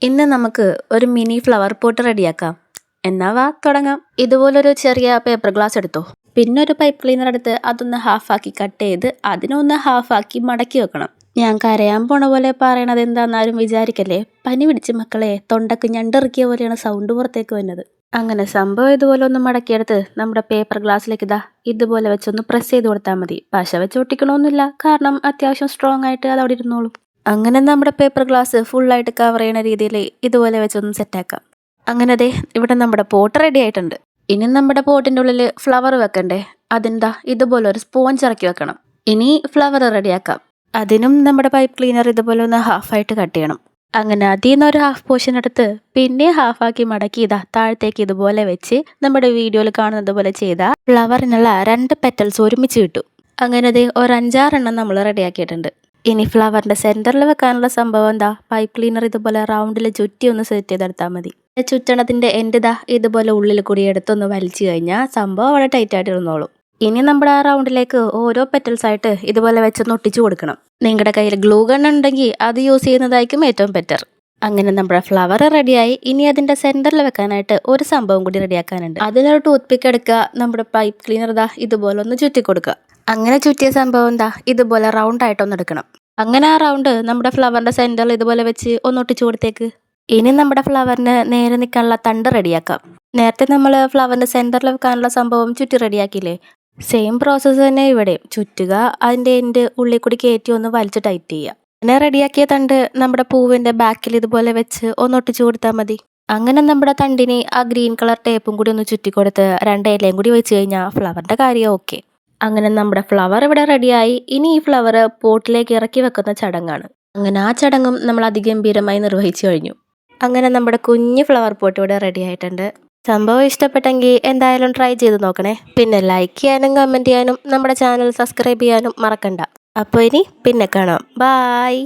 ഇന്ന് നമുക്ക് ഒരു മിനി ഫ്ലവർ പോട്ട് റെഡിയാക്കാം. എന്നാ വാ തുടങ്ങാം. ഇതുപോലൊരു ചെറിയ പേപ്പർ ഗ്ലാസ് എടുത്തോ. പിന്നെ ഒരു പൈപ്പ് ക്ലീനർ എടുത്ത് അതൊന്ന് ഹാഫാക്കി കട്ട് ചെയ്ത് അതിനൊന്ന് ഹാഫാക്കി മടക്കി വെക്കണം. ഞാൻ കരയാൻ പോണ പോലെ പറയണത് എന്താന്നാരും വിചാരിക്കല്ലേ. പനി പിടിച്ച് മക്കളെ, തൊണ്ടക്ക് ഞണ്ടിറക്കിയ പോലെയാണ് സൗണ്ട് പുറത്തേക്ക് വന്നത്. അങ്ങനെ സംഭവം ഇതുപോലെ ഒന്ന് മടക്കിയെടുത്ത് നമ്മുടെ പേപ്പർ ഗ്ലാസ്സിലേക്ക് ഇതുപോലെ വെച്ചൊന്ന് പ്രസ് ചെയ്ത് കൊടുത്താൽ മതി. പശ വെച്ച് ഒട്ടിക്കണമൊന്നുമില്ല, കാരണം അത്യാവശ്യം സ്ട്രോങ് ആയിട്ട് അത് അവിടെ ഇരുന്നോളും. അങ്ങനെ നമ്മുടെ പേപ്പർ ഗ്ലാസ് ഫുള്ളായിട്ട് കവർ ചെയ്യണ രീതിയിൽ ഇതുപോലെ വെച്ചൊന്ന് സെറ്റാക്കാം. അങ്ങനെ ദേ ഇവിടെ നമ്മുടെ പോട്ട് റെഡി ആയിട്ടുണ്ട്. ഇനി നമ്മുടെ പോട്ടിൻ്റെ ഉള്ളിൽ ഫ്ലവർ വെക്കണ്ടേ, അതിൻ്റെ ഇതുപോലെ ഒരു സ്പോഞ്ച് ഇറക്കി വെക്കണം. ഇനി ഫ്ലവർ റെഡിയാക്കാം. അതിനും നമ്മുടെ പൈപ്പ് ക്ലീനർ ഇതുപോലെ ഒന്ന് ഹാഫായിട്ട് കട്ട് ചെയ്യണം. അങ്ങനെ അതിൽ നിന്ന് ഒരു ഹാഫ് പോർഷൻ എടുത്ത് പിന്നെ ഹാഫാക്കി മടക്കി താഴത്തേക്ക് ഇതുപോലെ വെച്ച് നമ്മുടെ വീഡിയോയിൽ കാണുന്നത് പോലെ ചെയ്താൽ ഫ്ലവറിനുള്ള 2 പെറ്റൽസ് ഒരുമിച്ച് കിട്ടും. അങ്ങനെ ദേ ഒരു 5-6 നമ്മൾ റെഡിയാക്കിയിട്ടുണ്ട്. ഇനി ഫ്ലവറിൻ്റെ സെൻറ്ററിൽ വെക്കാനുള്ള സംഭവം പൈപ്പ് ക്ലീനർ ഇതുപോലെ റൗണ്ടിൽ ചുറ്റി ഒന്ന് സെറ്റ് ചെയ്തെടുത്താൽ മതി. ചുറ്റണത്തിൻ്റെ എൻഡ് ഇതുപോലെ ഉള്ളിൽ കൂടി എടുത്തൊന്ന് വലിച്ചു കഴിഞ്ഞാൽ സംഭവം അവിടെ ടൈറ്റായിട്ട് ഇരുന്നോളും. ഇനി നമ്മുടെ ആ റൗണ്ടിലേക്ക് ഓരോ പെറ്റൽസ് ആയിട്ട് ഇതുപോലെ വെച്ചൊന്ന് ഒട്ടിച്ചു കൊടുക്കണം. നിങ്ങളുടെ കയ്യിൽ ഗ്ലൂ ഗൺ ഉണ്ടെങ്കിൽ അത് യൂസ് ചെയ്യുന്നതായിരിക്കും ഏറ്റവും ബെറ്റർ. അങ്ങനെ നമ്മുടെ ഫ്ലവർ റെഡിയായി. ഇനി അതിൻ്റെ സെൻറ്ററിൽ വെക്കാനായിട്ട് ഒരു സംഭവം കൂടി റെഡിയാക്കാനുണ്ട്. അതിനൊരു ടൂത്ത് പിക്ക് എടുക്കുക, നമ്മുടെ പൈപ്പ് ക്ലീനർ ഇതുപോലെ ഒന്ന് ചുറ്റി കൊടുക്കുക. അങ്ങനെ ചുറ്റിയ സംഭവം ഇതുപോലെ റൗണ്ടായിട്ടൊന്ന് എടുക്കണം. അങ്ങനെ ആ റൗണ്ട് നമ്മുടെ ഫ്ലവറിൻ്റെ സെൻറ്ററിൽ ഇതുപോലെ വെച്ച് ഒന്ന് ഒട്ടിച്ചു കൊടുത്തേക്ക്. ഇനി നമ്മുടെ ഫ്ലവറിന് നേരെ നിൽക്കാനുള്ള തണ്ട് റെഡിയാക്കാം. നേരത്തെ നമ്മൾ ഫ്ലവറിൻ്റെ സെൻറ്ററിൽ വെക്കാനുള്ള സംഭവം ചുറ്റി റെഡിയാക്കിയില്ലേ, സെയിം പ്രോസസ്സ് തന്നെ ഇവിടെ. ചുറ്റുക, അതിൻ്റെ എൻഡ് ഉള്ളിൽ കൂടി കയറ്റി ഒന്ന് വലിച്ച് ടൈറ്റ് ചെയ്യുക. അങ്ങനെ റെഡിയാക്കിയ തണ്ട് നമ്മുടെ പൂവിൻ്റെ ബാക്കിൽ ഇതുപോലെ വെച്ച് ഒന്ന് ഒട്ടിച്ചു കൊടുത്താൽ മതി. അങ്ങനെ നമ്മുടെ തണ്ടിന് ആ ഗ്രീൻ കളർ ടേപ്പും കൂടി ഒന്ന് ചുറ്റി കൊടുത്ത് 2 ഇലയും കൂടി വെച്ച് കഴിഞ്ഞാൽ ഫ്ലവറിൻ്റെ കാര്യം ഓക്കെ. അങ്ങനെ നമ്മുടെ ഫ്ലവർ ഇവിടെ റെഡിയായി. ഇനി ഈ ഫ്ലവർ പോട്ടിലേക്ക് ഇറക്കി വെക്കുന്ന ചടങ്ങാണ്. അങ്ങനെ ആ ചടങ്ങും നമ്മൾ അതിഗംഭീരമായി നിർവഹിച്ചു കഴിഞ്ഞു. അങ്ങനെ നമ്മുടെ കുഞ്ഞ് ഫ്ലവർ പോട്ട് ഇവിടെ റെഡി ആയിട്ടുണ്ട്. സംഭവം ഇഷ്ടപ്പെട്ടെങ്കിൽ എന്തായാലും ട്രൈ ചെയ്ത് നോക്കണേ. പിന്നെ ലൈക്ക് ചെയ്യാനും കമൻറ്റ് ചെയ്യാനും നമ്മുടെ ചാനൽ സബ്സ്ക്രൈബ് ചെയ്യാനും മറക്കണ്ട. അപ്പോൾ ഇനി പിന്നെ കാണാം. ബായ്.